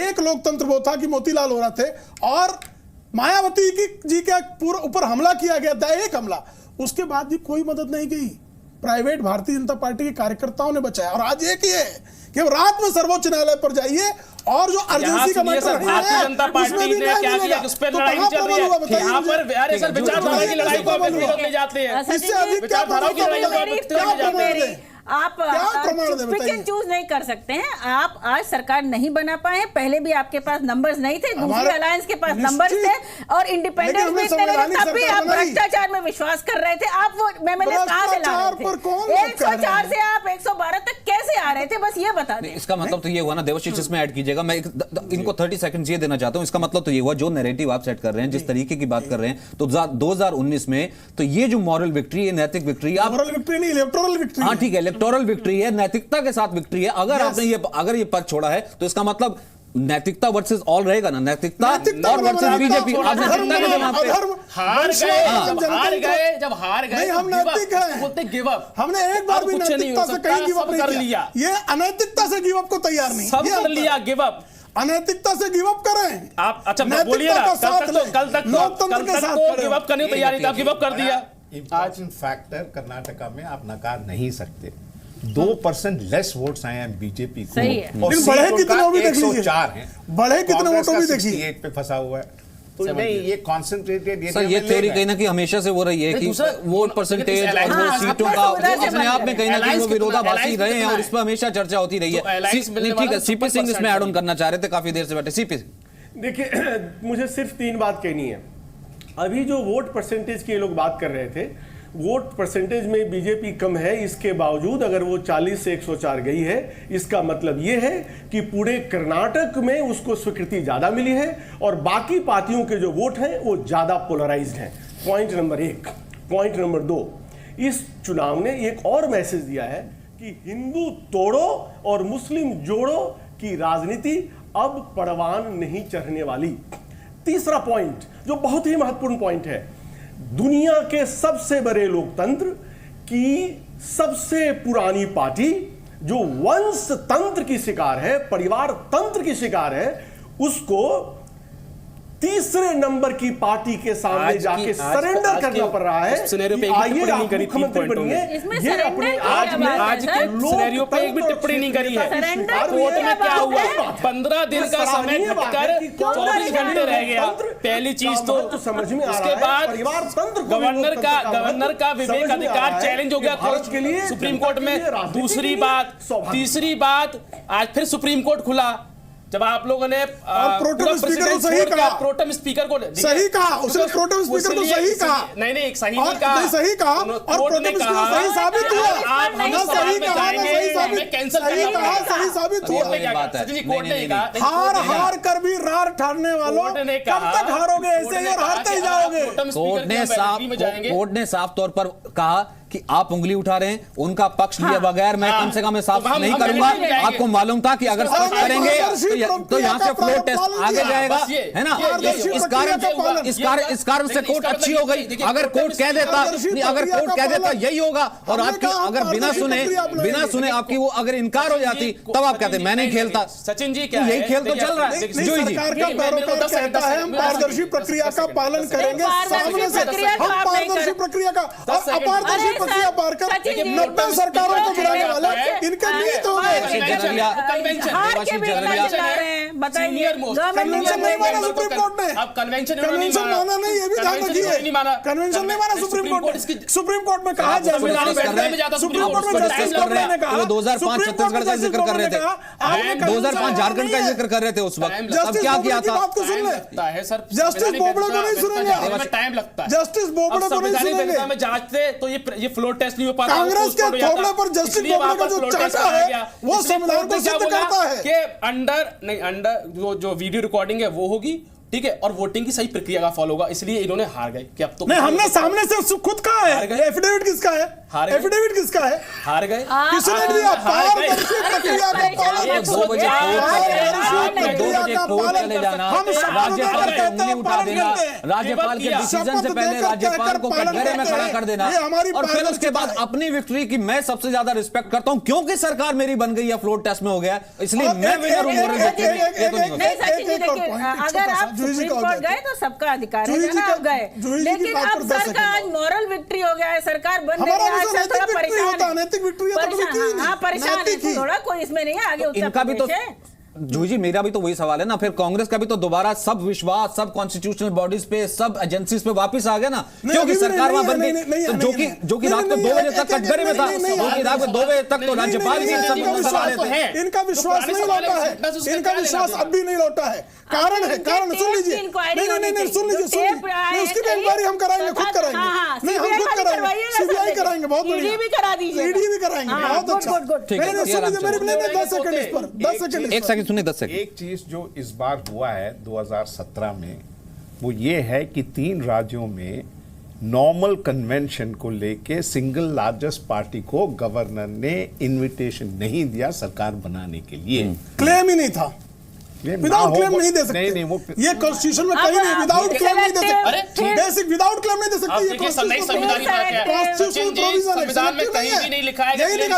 एक लोकतंत्र वो था कि मोतीलाल वोरा थे और मायावती जी के ऊपर हमला किया गया था, एक हमला, उसके बाद भी कोई मदद नहीं की। प्राइवेट भारतीय जनता पार्टी के कार्यकर्ताओं ने बचाया। और आज एक ही है कि रात में सर्वोच्च न्यायालय पर जाइए और जो अर्जेंसी का मैटर है, भारतीय जनता पार्टी ने क्या किया? उस पर लड़ाई चल रही है यहाँ पर। अरे सर, विचारधारा की लड़ाई को आप ले जाते हैं, इससे अधिक क्या प्रमाण आप पिक एंड चूज नहीं कर सकते हैं। आप आज सरकार नहीं बना पाए, पहले भी आपके पास नंबर्स नहीं थे, दूसरी अलायंस के पास नंबर्स थे और इंडिपेंडेंस में तब भी आप भ्रष्टाचार में विश्वास कर रहे थे। आप वो मैंने कहां से ला रहे थे? 104 से आप 112 तक कैसे आ रहे थे? बस ये बता दें। इसका मतलब तो ये हुआ ना, देवाशीष इसमें ऐड कीजिएगा, मैं इनको 30 सेकंड ये देना चाहता हूं। इसका मतलब तो ये हुआ, जो नैरेटिव आप सेट कर रहे हैं, जिस तरीके की बात कर रहे हैं, तो 2019 में तो ये जो मॉरल विक्ट्री है, नैतिक विक्ट्री, मॉरल विक्ट्री नहीं, इलेक्टोरल विक्ट्री। हाँ ठीक है, इलेक्टोरल विक्ट्री है, नैतिकता के साथ विक्ट्री है। अगर आपने अगर ये पद छोड़ा है तो इसका मतलब नैतिकता वर्सेस ऑल रहेगा ना, नैतिकता और वर्सेस बीजेपी। आप नैतिकता के जवाब पे जब हार गए हम नैतिक हैं, बोलते गिव अप। हमने एक बार भी नैतिकता से कहीं गिव अप नहीं किया। ये अनैतिकता से गिव अप को तैयार नहीं, सब कर लिया गिव अप। अनैतिकता से गिव अप करें आप। अच्छा बोलिए ना, कल तक गिव अप करने की तैयारी थी, आप गिव अप कर दिया। आज फैक्टर कर्नाटका में आप नकार नहीं सकते। 2% लेस वोट्स आए हैं बीजेपी को, और बढ़े कितने वोट भी देख लीजिए, 104 हैं, बढ़े कितने वोट भी देखिए, 68 पे फंसा हुआ है। तो नहीं, ये कॉन्सेंट्रेटेड सर, ये थ्योरी कहीं ना कहीं हमेशा से हो रही है कि वोट परसेंटेज और वो सीटों का अपने आप में कहीं ना कहीं वो विरोधाभासी रहे हैं और इस पर हमेशा चर्चा होती रही है। ठीक है, सीपी सिंह इसमें ऐड ऑन करना चाह रहे थे, काफी देर से बैठे। सीपी, देखिए मुझे सिर्फ 3 बात कहनी है। अभी जो वोट परसेंटेज की लोग बात कर रहे थे, वोट परसेंटेज में बीजेपी कम है, इसके बावजूद अगर वो 40 से 104 गई है, इसका मतलब ये है कि पूरे कर्नाटक में उसको स्वीकृति ज्यादा मिली है और बाकी पार्टियों के जो वोट हैं वो ज्यादा पोलराइज्ड हैं। Point number 1। पॉइंट नंबर 2, इस चुनाव ने एक और मैसेज दिया है कि हिंदू तोड़ो और मुस्लिम जोड़ो की राजनीति अब परवान नहीं चढ़ने वाली। तीसरा पॉइंट जो बहुत ही महत्वपूर्ण पॉइंट है, दुनिया के सबसे बड़े लोकतंत्र की सबसे पुरानी पार्टी जो वंश तंत्र की शिकार है, परिवार तंत्र की शिकार है, उसको तीसरे नंबर की पार्टी के सामने जाके सरेंडर करना पड़ रहा है। आइए आप मुख्यमंत्री बनिए। ये अपने आज के सिनेरियो पे एक भी टिप्पणी नहीं करी है। कोर्ट में क्या हुआ, 15 दिन का समय घटकर 24 घंटे रह गया। पहली चीज तो समझ में, उसके बाद गवर्नर का विवेक अधिकार चैलेंज हो गया कोर्ट के लिए सुप्रीम कोर्ट में। दूसरी बात, तीसरी बात, आज फिर सुप्रीम कोर्ट खुला जब आप लोगों ने प्रोटेम स्पीकर को सही कहा, प्रोटेम स्पीकर को सही कहा, उसने प्रोटेम स्पीकर को सही कहा, नहीं सही नहीं कहा, सही कहा और प्रोटेम स्पीकर सही साबित हुआ। आप हम सही कहा, हमें कैंसिल करना, सही साबित हुआ। कोर्ट ने कहा हार कर भी रार ठाड़ने वालों, कब तक हारोगे ऐसे ही और हारते ही जाओगे। कोर्ट ने साफ तौर पर कहा कि आप उंगली उठा रहे हैं, उनका पक्ष लिए बगैर मैं कम से कम साफ नहीं करूंगा। आपको मालूम था कि अगर स्पष्ट करेंगे तो यहाँ से फ्लोर टेस्ट आगे जाएगा, है ना। इस कारण से कोर्ट अच्छी हो गई। अगर कोर्ट कह देता यही होगा और आपकी अगर बिना सुने आपकी वो अगर इनकार हो जाती तब आप कहते मैं नहीं खेलता। सचिन जी क्या यही खेल तो चल रहा है। सरकार का पैरोकार कहता है हम पारदर्शी प्रक्रिया का पालन करेंगे, सामने से हम पारदर्शी प्रक्रिया का, और अपारदर्शी प्रक्रिया पार कर 90 सरकारों को गिराने वाले इनके नीत हो गए। कन्वेंशन नहीं माना सुप्रीम कोर्ट ने, कन्वेंशन माना नहीं, ये भी ध्यान रखिए, कन्वेंशन नहीं माना सुप्रीम कोर्ट ने। सुप्रीम कोर्ट में कहा जाए, सुप्रीम कोर्ट में जस्टिस बोबड़े ने कहा, 2005 छत्तीसगढ़ का जिक्र कर रहे थे, 2005 झारखंड का जिक्र कर रहे थे उस वक्त, तब क्या किया था? जस्टिस बोबड़े को नहीं सुनेंगे, टाइम लगता है, जस्टिस बोबड़े को नहीं सुनेंगे। में जांचते तो ये फ्लोर टेस्ट नहीं हो पाता। कांग्रेस के थोपड़े पर जस्टिस बोबड़े का जो चाचा है वो संविधान को सिद्ध करता है कि अंडर जो वीडियो रिकॉर्डिंग है वो होगी, ठीक है, और वोटिंग की सही प्रक्रिया का फॉलो होगा, इसलिए इन्होंने हार गए। कि अब तो नहीं, हमने सामने से खुद कहा है, एफिडेविट किसका है, एफिडेविट किसका है, हार गए, किसने दिया? पारदर्शी प्रक्रिया का पालन, 2 बजे कोर्ट चले जाना, राज्यपाल को उंगली उठा देना, राज्यपाल के डिसीजन से पहले राज्यपाल को कटघरे में खड़ा कर देना, और फिर उसके बाद अपनी विक्ट्री की मैं सबसे ज्यादा रिस्पेक्ट करता हूं क्योंकि सरकार मेरी बन गई है, फ्लोर टेस्ट में हो गया, इसलिए मैं विनर हूं। ये तो नहीं, अगर आप सुप्रीम कोर्ट गए तो सबका अधिकार है ना, आप गए, लेकिन अब सर का आज मॉरल विक्ट्री हो गया है, सरकार बन गई है, आज सर थोड़ा परेशान है, थोड़ा कोई इसमें नहीं है, आगे इनका भी तो जूही जी, मेरा भी तो वही सवाल है ना, फिर कांग्रेस का भी तो दोबारा सब विश्वास, सब कॉन्स्टिट्यूशनल बॉडीज पे, सब एजेंसीज पे वापस आ गया ना, क्योंकि सरकार वहां बन गई। तो जो कि रात को 2 बजे तक कटघरे में था, जो कि रात को 2 बजे तक तो राज्यपाल ही सब इनका विश्वास नहीं लौटा है, इनका विश्वास अब भी नहीं लौटा है। कारण है, कारण सुन लीजिए, नहीं सुन लीजिए, उसकी भी इंक्वायरी हम कराएंगे, खुद कराएंगे, नहीं हम खुद कराएंगे, सीबीआई कराएंगे, बहुत बढ़िया, ईडी भी कराएंगे, बहुत अच्छा। 10 सेकंड इस पर, 10 सेकंड, एक सेकंड सुनिए, 10 सेकंड। एक चीज जो इस बार हुआ है 2017 में, वो ये है कि 3 राज्यों में नॉर्मल कन्वेंशन को लेके सिंगल लार्जेस्ट पार्टी को गवर्नर ने इनविटेशन नहीं दिया सरकार बनाने के लिए। क्लेम ही नहीं था, विदाउट क्लेम नहीं दे सकते। नहीं, वो ये कॉन्स्टिट्यूशन में कहीं नहीं, विदाउट क्लेम नहीं दे सकते, बेसिक विदाउट क्लेम नहीं दे सकते। ये कॉन्स्टिट्यूशन संविधान में कहीं भी नहीं लिखा है कि क्लेम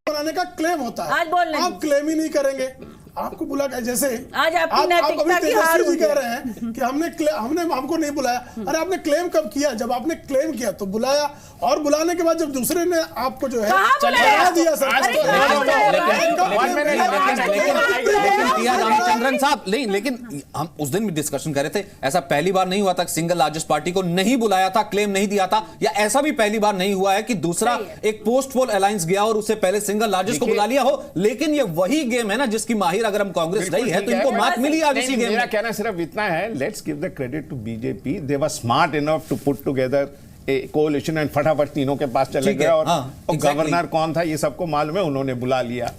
बनाने का क्लेम होता है, आप क्लेम ही नहीं करेंगे। आपको बुला के जैसे आज आपकी नैतिकता की हार जी कह रहे हैं कि हमने हमको नहीं बुलाया। अरे आपने क्लेम कब किया? जब आपने क्लेम किया तो बुलाया, और बुलाने के बाद जब दूसरे ने आपको जो है चला दिया सर। रामचंद्रन साहब, लेकिन हम उस दिन भी डिस्कशन कर रहे थे, ऐसा पहली बार नहीं हुआ था सिंगल लार्जेस्ट पार्टी को नहीं बुलाया था, क्लेम नहीं दिया था, या ऐसा भी पहली बार नहीं हुआ है कि दूसरा एक पोस्ट पोल अलायंस गया और उससे पहले सिंगल लार्जेस्ट को बुला लिया हो। लेकिन ये वही गेम है ना जिसकी माहिर अगर हम कांग्रेस रही है तो इनको मात मिली आज इसी गेम में। मेरा कहना सिर्फ इतना है, let's give the credit to BJP, they were smart enough to put together a coalition and फटाफट तीनों के पास चले गए, और गवर्नर कौन था ये सबको मालूम है, उन्होंने बुला लिया।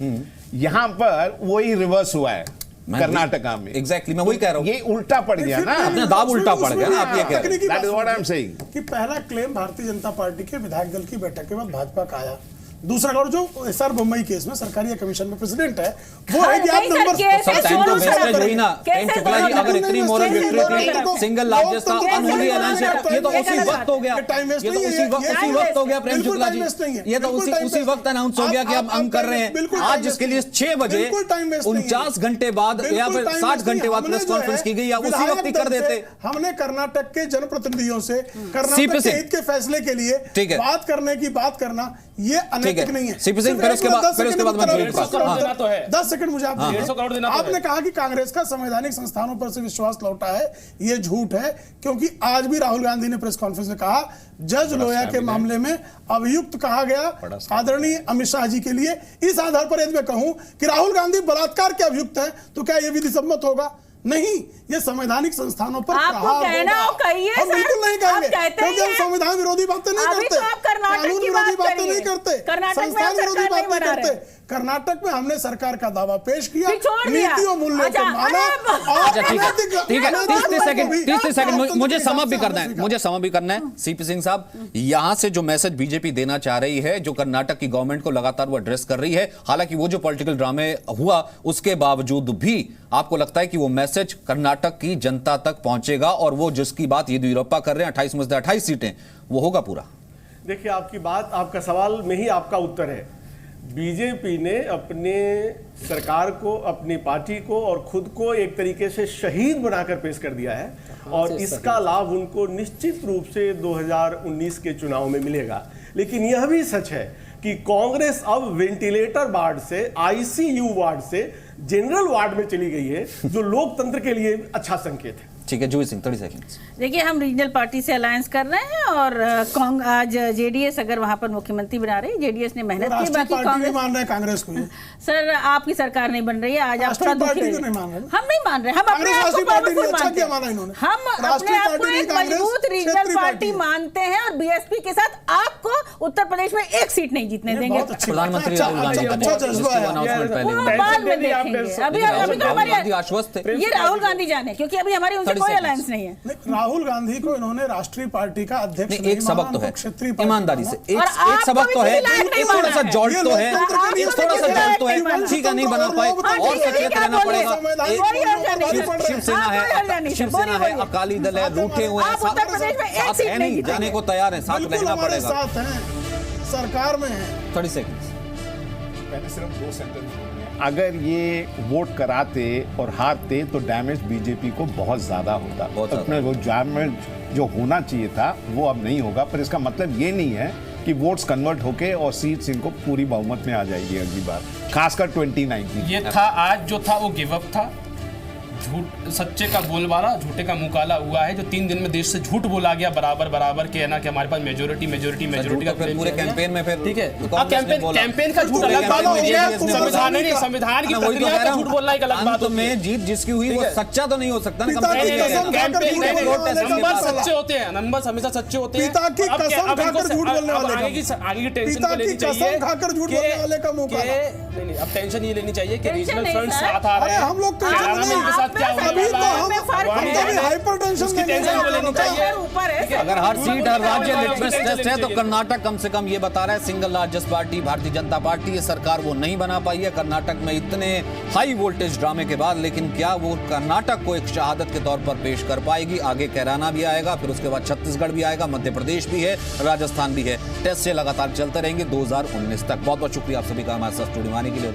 यहां पर वही रिवर्स हुआ है कर्नाटका में। एग्जैक्टली मैं वही कह रहा हूं, ये उल्टा पड़ गया ना, अपना दाव उल्टा पड़ गया ना, आप ये कह रहे हैं। That is what I am saying कि पहला क्लेम भारतीय जनता पार्टी के विधायक दल की बैठक के बाद भाजपा का आया। दूसरा और जो एसआर बम्बई केस में सरकारी कमीशन में प्रेसिडेंट है वो है कि आप नंबर अगर इतनी मोरल विक्ट्री थी, सिंगल लार्जेस्ट था, अनहोली अलायंस, ये तो उसी वक्त हो गया, ये तो उसी वक्त हो गया प्रेम शुक्ला जी, ये तो उसी वक्त अनाउंस हो गया कि अब हम कर रहे हैं। आज जिसके लिए 6 बजे 49 घंटे बाद या फिर 60 घंटे बाद प्रेस कॉन्फ्रेंस की गई, या उसी वक्त ही कर देते। हमने कर्नाटक के जनप्रतिनिधियों से कर्नाटक के हित के फैसले के लिए बात करने की बात करना ये अनैतिक नहीं है। सीपी सिंह, फिर उसके बाद 10 सेकंड मुझे आप आपने कहा कि कांग्रेस का संवैधानिक संस्थानों पर से विश्वास लौटा है, ये झूठ है, क्योंकि आज भी राहुल गांधी ने प्रेस कॉन्फ्रेंस में कहा जज लोया के मामले में अभियुक्त कहा गया आदरणीय अमित शाह जी के लिए। इस आधार पर यदि मैं कहूं कि राहुल गांधी बलात्कार के अभियुक्त है तो क्या यह विधि सम्मत होगा? नहीं, ये संवैधानिक संस्थानों पर आपको कहना हो कहिए, हम बिल्कुल नहीं कहेंगे, क्योंकि हम संविधान विरोधी बातें नहीं करते। कर्नाटक कानून की विरोधी बात बातें करिए। नहीं करते, कर्नाटक में संस्थान हम विरोधी सरकार नहीं बातें बना करते। रहे। कर्नाटक में हमने सरकार का दावा पेश किया, फिर छोड़ दिया। नीति और मूल्यों अच्छा, को माना। अच्छा ठीक है, ठीक है, 30 सेकंड मुझे सम अप भी करना है, स्वीकार। मुझे सम अप भी करना है। सीपी सिंह साहब, यहां से जो मैसेज बीजेपी देना चाह रही है, जो कर्नाटक की गवर्नमेंट को लगातार वो एड्रेस कर रही है, हालांकि वो जो पॉलिटिकल ड्रामे हुआ उसके बावजूद भी आपको लगता है कि वो मैसेज कर्नाटक की जनता तक पहुंचेगा और वो जिसकी बात येदियुरप्पा कर रहे हैं 28 में से 28 सीटें, वो होगा पूरा? देखिए, आपकी बात, आपका सवाल में ही आपका उत्तर है। बीजेपी ने अपने सरकार को, अपनी पार्टी को और खुद को एक तरीके से शहीद बनाकर पेश कर दिया है और इसका लाभ उनको निश्चित रूप से 2019 के चुनाव में मिलेगा। लेकिन यह भी सच है कि कांग्रेस अब वेंटिलेटर वार्ड से, आईसीयू वार्ड से जनरल वार्ड में चली गई है, जो लोकतंत्र के लिए अच्छा संकेत है। ठीक है, जूही सिंह 30 सेकंड। देखिए, हम रीजनल पार्टी से अलायंस कर रहे हैं और आज जेडीएस अगर वहां पर मुख्यमंत्री बना रही है, जेडीएस ने मेहनत की, बाकी कांग्रेस मान रहे हैं कांग्रेस को। सर, आपकी सरकार नहीं बन रही है, आज आप थोड़ा दुखी हैं। हम नहीं मान रहे, हम अपने आप को पावरफुल मानते हैं, हम अपने आप को एक मजबूत रीजनल पार्टी मानते हैं और बीएसपी के साथ आपको उत्तर प्रदेश में एक सीट नहीं जीतने देंगे। प्रधानमंत्री राहुल गांधी बाद में देखेंगे, अभी तो हमारे आश्वस्त थे, ये राहुल गांधी जाने, क्योंकि अभी हमारी उनसे कोई अलायंस नहीं है। राहुल गांधी को इन्होंने राष्ट्रीय पार्टी का अध्यक्ष नहीं, एक सबक तो है, ईमानदारी से एक सबक तो है, एक थोड़ा सा जॉल्ट तो है, एक थोड़ा सा जॉल्ट तो है, ठीक है, नहीं बना पाए और सचेत रहना पड़ेगा। शिवसेना है, अकाली दल है, रूठे हुए हैं, साथ है नहीं, जाने को तैयार है, साथ रहना पड़ेगा, साथ हैं, सरकार में है। 30 सेकंड। मैंने सिर्फ 2 सेंटेंस बोलने हैं। अगर ये वोट कराते और हारते तो डैमेज बीजेपी को बहुत ज्यादा होता, अपने वो डैमेज जो होना चाहिए था वो अब नहीं होगा। पर इसका मतलब ये नहीं है कि वोट्स कन्वर्ट होके और सीट्स इनको पूरी बहुमत में आ जाएगी अगली बार, खासकर 2019। ये था, आज जो था वो गिव अप था। झूठ, सच्चे का बोलबाला, झूठे का मुकाला हुआ है। जो 3 दिन में देश से झूठ बोला गया बराबर के ना कि हमारे पास मेजोरिटी का पूरे कैंपेन में, फिर ठीक है, कैंपेन का झूठ अलग बात होती है, संविधान की प्रक्रिया का झूठ बोलना एक अलग बात होती है। जीत जिसकी हुई वो सच्चा तो नहीं हो सकता ना। नंबर सच्चे होते हैं, नंबर हमेशा सच्चे होते हैं। आगे की टेंशन लेनी चाहिए, अब टेंशन ये लेनी चाहिए कि रीजनल फ्रंट साथ आ रहे हैं, हम लोग क्या होने अगर हर सीट हर राज्य लिटमस टेस्ट है तो कर्नाटक कम से कम ये बता रहा है single largest party Bharatiya Janata party. ये सरकार वो नहीं बना पाई है कर्नाटक में इतने हाई वोल्टेज ड्रामे के बाद, लेकिन क्या वो कर्नाटक को एक शहादत के तौर पर पेश कर पाएगी? आगे कैराना भी आएगा, फिर उसके बाद छत्तीसगढ़ भी आएगा, मध्य प्रदेश भी है, राजस्थान भी है। टेस्ट से लगातार चलते रहेंगे 2019 तक। बहुत बहुत शुक्रिया आप सभी का हमारे साथ स्टूडियो में आने के लिए।